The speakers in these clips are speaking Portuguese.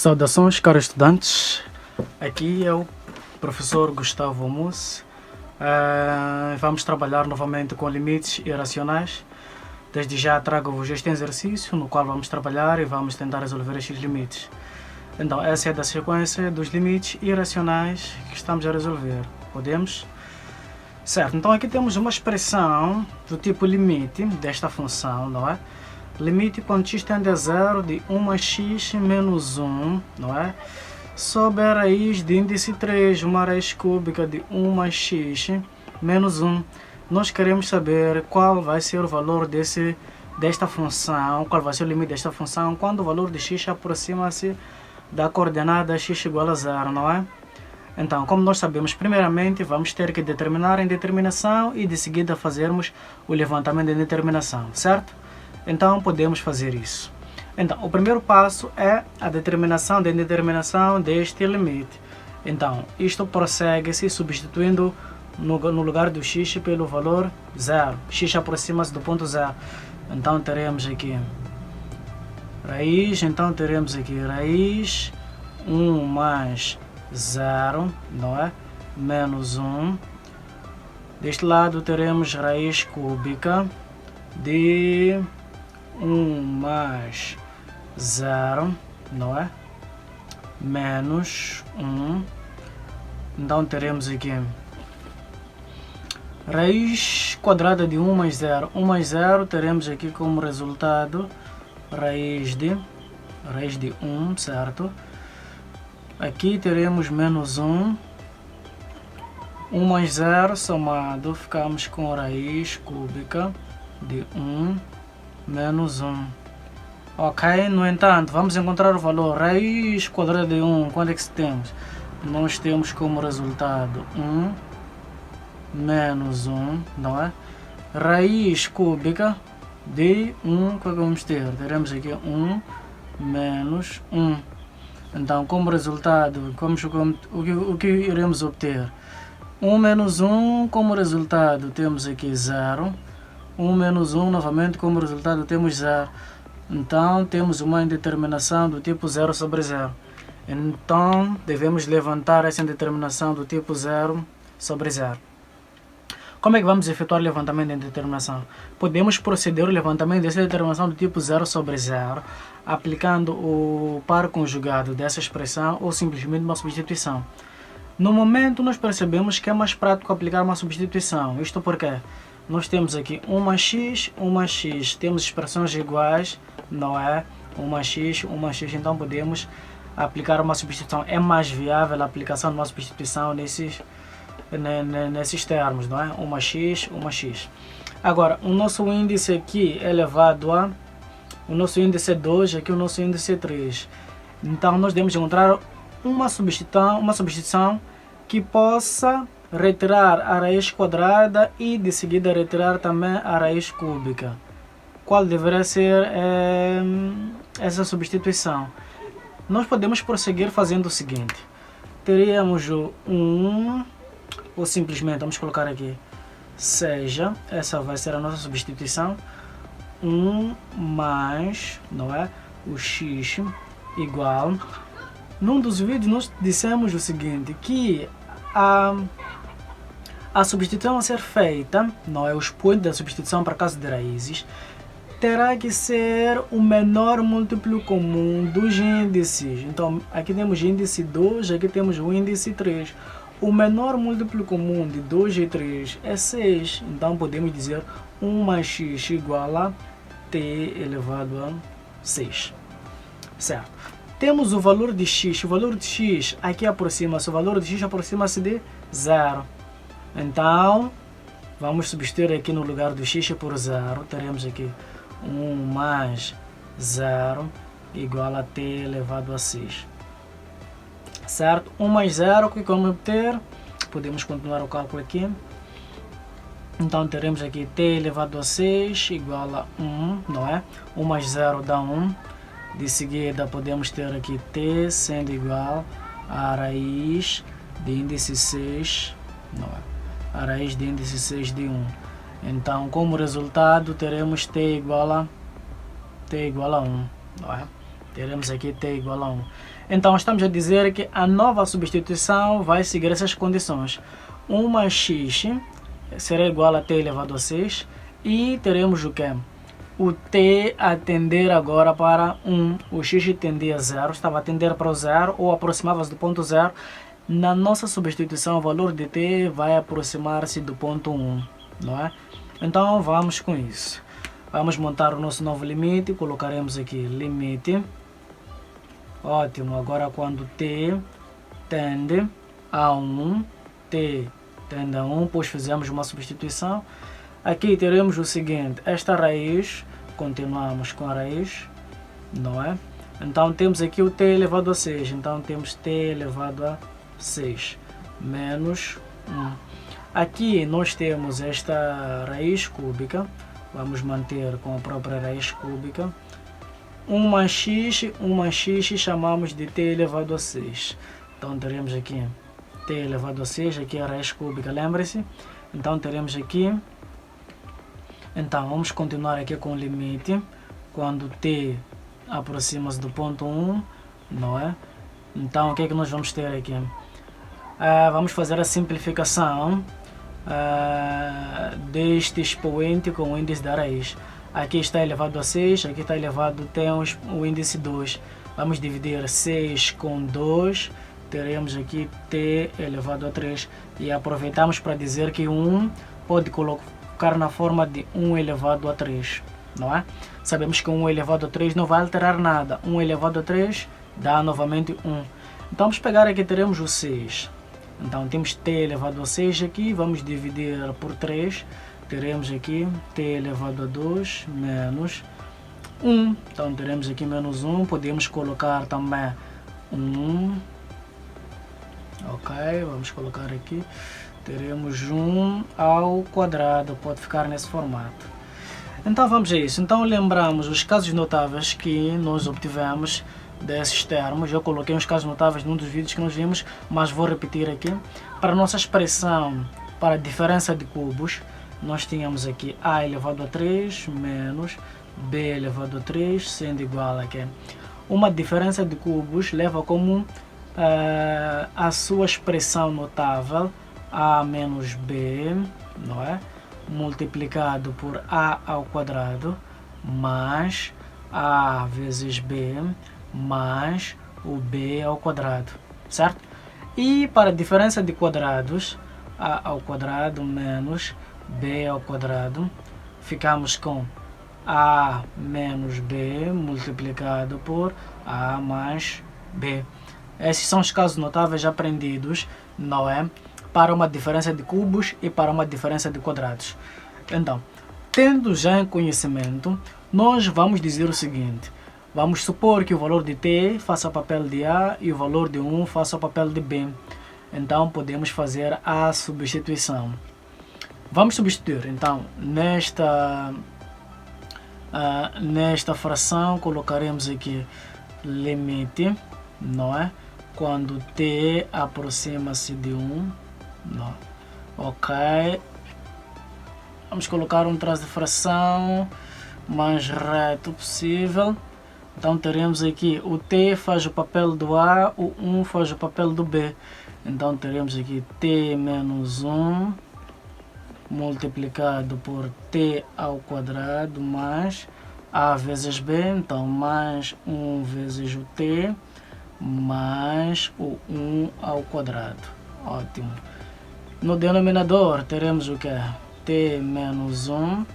Saudações, caros estudantes. Aqui é o professor Gustavo Mussi. Vamos trabalhar novamente com limites irracionais. Desde já trago-vos este exercício no qual vamos trabalhar e vamos tentar resolver estes limites. Então, essa é da sequência dos limites irracionais que estamos a resolver. Podemos? Certo, então aqui temos uma expressão do tipo limite desta função, não é? Limite quando x tende a zero de 1 a x menos 1, não é? Sob a raiz de índice 3, uma raiz cúbica de 1 a x menos 1. Nós queremos saber qual vai ser o valor desta função, qual vai ser o limite desta função quando o valor de x aproxima-se da coordenada x igual a 0, não é? Então, como nós sabemos, primeiramente vamos ter que determinar a indeterminação e de seguida fazermos o levantamento da indeterminação, certo? Então, podemos fazer isso. Então, o primeiro passo é a determinação da indeterminação deste limite. Então, isto prossegue-se substituindo no lugar do x pelo valor 0. X aproxima-se do ponto 0. Então, teremos aqui raiz, raiz 1 mais 0, não é? Menos 1. Deste lado teremos raiz cúbica de 1 mais 0, não é? Menos 1. Então teremos aqui raiz quadrada de 1 mais 0. 1 mais 0 teremos aqui como resultado raiz de 1, certo? Aqui teremos menos 1. 1 mais 0 somado, ficamos com raiz cúbica de 1 menos 1. Ok, no entanto, vamos encontrar o valor raiz quadrada de 1. Quanto é que temos? Nós temos como resultado 1 menos 1, não é? Raiz cúbica de 1, que vamos ter? Teremos aqui 1 menos 1. Então, como resultado, o que iremos obter? 1 menos 1, como resultado, temos aqui 0. 1 menos 1, novamente, como resultado, temos 0. Então, temos uma indeterminação do tipo 0 sobre 0. Então, devemos levantar essa indeterminação do tipo 0 sobre 0. Como é que vamos efetuar o levantamento da indeterminação? Podemos proceder ao levantamento dessa determinação do tipo 0 sobre 0, aplicando o par conjugado dessa expressão ou simplesmente uma substituição. No momento, nós percebemos que é mais prático aplicar uma substituição. Isto porque nós temos aqui 1 mais x, temos expressões iguais, não é? 1 mais x, então podemos aplicar uma substituição. É mais viável a aplicação de uma substituição nesses termos, não é? 1 mais x. Agora, o nosso índice aqui é elevado a... O nosso índice é 2, aqui o nosso índice é 3. Então, nós devemos encontrar uma substituição que possa retirar a raiz quadrada e de seguida retirar também a raiz cúbica. Qual deverá ser essa substituição? Nós podemos prosseguir fazendo o seguinte. Teríamos o 1, ou simplesmente, vamos colocar aqui, seja, essa vai ser a nossa substituição, 1 mais, não é? O x igual. Num dos vídeos nós dissemos o seguinte, que a substituição a ser feita, não é? O expoente da substituição para caso de raízes, terá que ser o menor múltiplo comum dos índices. Então, aqui temos o índice 2, aqui temos o índice 3. O menor múltiplo comum de 2 e 3 é 6. Então, podemos dizer 1 mais x igual a t elevado a 6. Certo? Temos o valor de x. O valor de x aqui aproxima-se. O valor de x aproxima-se de 0. Então, vamos substituir aqui no lugar do x por 0. Teremos aqui 1 mais 0 igual a t elevado a 6. Certo? 1 mais 0, o que vamos obter? Podemos continuar o cálculo aqui. Então, teremos aqui t elevado a 6 igual a 1, não é? 1 mais 0 dá 1. De seguida, podemos ter aqui t sendo igual a raiz de índice 6, não é? A raiz de índice 6 de 1. Então, como resultado, teremos t igual a 1, não é? Teremos aqui t igual a 1. Então estamos a dizer que a nova substituição vai seguir essas condições. 1 mais x será igual a t elevado a 6 e teremos o que? O t a tender agora para 1, o x tendia a 0, estava a tender para o 0 ou aproximava-se do ponto 0. Na nossa substituição, o valor de t vai aproximar-se do ponto 1, não é? Então vamos com isso. Vamos montar o nosso novo limite, colocaremos aqui limite. Ótimo, agora quando t tende a 1, t tende a 1, pois fizemos uma substituição. Aqui teremos o seguinte, esta raiz, continuamos com a raiz, não é? Então temos aqui o t elevado a 6, então temos t elevado a 6 menos 1. Aqui nós temos esta raiz cúbica, vamos manter com a própria raiz cúbica. 1 mais x chamamos de t elevado a 6. Então teremos aqui t elevado a 6, aqui a raiz cúbica, lembre-se. Então teremos aqui, então vamos continuar aqui com o limite, quando t aproxima-se do ponto 1, não é? Então o que é que nós vamos ter aqui? Vamos fazer a simplificação deste expoente com o índice da raiz. Aqui está elevado a 6, aqui está elevado, tem o índice 2. Vamos dividir 6 com 2, teremos aqui t elevado a 3. E aproveitamos para dizer que 1 pode colocar na forma de 1 elevado a 3, não é? Sabemos que 1 elevado a 3 não vai alterar nada. 1 elevado a 3 dá novamente 1. Então vamos pegar aqui, teremos o 6. Então temos t elevado a 6 aqui, vamos dividir por 3. Teremos aqui t elevado a 2 menos 1. Então teremos aqui menos 1. Podemos colocar também 1. Ok, vamos colocar aqui. Teremos 1 ao quadrado. Pode ficar nesse formato. Então vamos a isso. Então lembramos os casos notáveis que nós obtivemos desses termos. Eu coloquei uns casos notáveis num dos vídeos que nós vimos, mas vou repetir aqui. Para a nossa expressão para a diferença de cubos, nós tínhamos aqui a elevado a 3 menos b elevado a 3, sendo igual a que uma diferença de cubos leva como a sua expressão notável a menos b, não é? Multiplicado por a ao quadrado mais a vezes b mais o b ao quadrado, certo? E para a diferença de quadrados, a ao quadrado menos b ao quadrado, ficamos com a menos b multiplicado por a mais b. Esses são os casos notáveis aprendidos, não é? Para uma diferença de cubos e para uma diferença de quadrados. Então, tendo já em conhecimento, nós vamos dizer o seguinte. Vamos supor que o valor de t faça o papel de a e o valor de 1 faça o papel de b. Então podemos fazer a substituição. Vamos substituir, então, nesta fração colocaremos aqui limite, não é? Quando t aproxima-se de 1, não. Ok. Vamos colocar um traço de fração mais reto possível. Então teremos aqui o t faz o papel do a, o 1 faz o papel do b. Então teremos aqui t menos 1 multiplicado por t ao quadrado mais a vezes b, então mais 1 vezes o t mais o 1 ao quadrado. Ótimo. No denominador teremos o que? T menos 1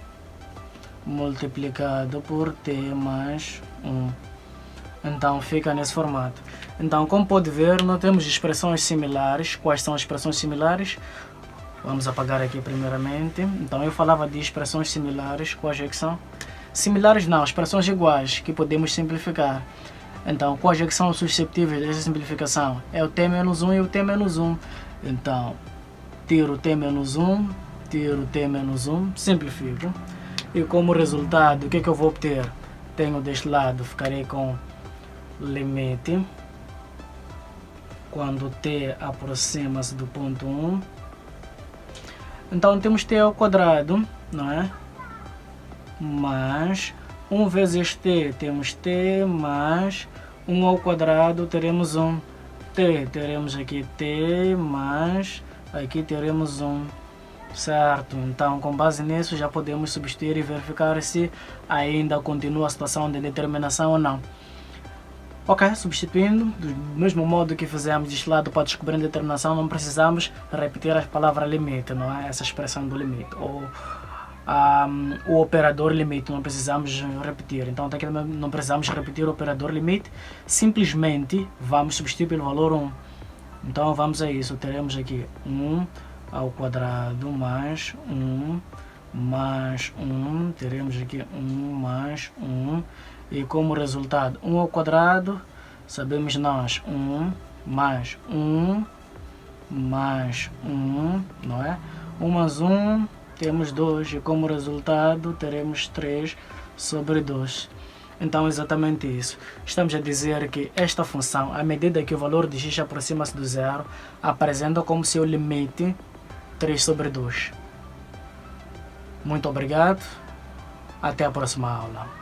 multiplicado por t mais 1. Então fica nesse formato. Então, como pode ver, nós temos expressões similares. Quais são as expressões similares? Vamos apagar aqui primeiramente. Então eu falava de expressões similares. Quais é que são? Similares não, expressões iguais que podemos simplificar. Então quais é que são susceptíveis dessa simplificação? É o t menos 1 e o t menos 1. Então tiro o t menos 1, tiro o t menos 1, simplifico. E como resultado, o que é que eu vou obter? Tenho deste lado, ficarei com limite quando t aproxima-se do ponto 1. Então temos t ao quadrado, não é? Mais 1 vezes t, temos t mais 1 ao quadrado teremos 1. T, teremos aqui T mais, aqui teremos 1. Certo? Então, com base nisso, já podemos substituir e verificar se ainda continua a situação de determinação ou não. Ok, substituindo, do mesmo modo que fizemos deste lado para descobrir a determinação, não precisamos repetir a palavra limite, não é? Essa expressão do limite. Ou o operador limite, não precisamos repetir. Então, aqui não precisamos repetir o operador limite, simplesmente vamos substituir pelo valor 1. Então, vamos a isso. Teremos aqui 1 ao quadrado mais 1 mais 1. Teremos aqui 1 mais 1. E como resultado, 1 ao quadrado, sabemos nós, 1 mais 1 mais 1, não é? 1 mais 1, temos 2, e como resultado, teremos 3 sobre 2. Então, exatamente isso. Estamos a dizer que esta função, à medida que o valor de x aproxima-se do zero, apresenta como seu limite 3 sobre 2. Muito obrigado. Até a próxima aula.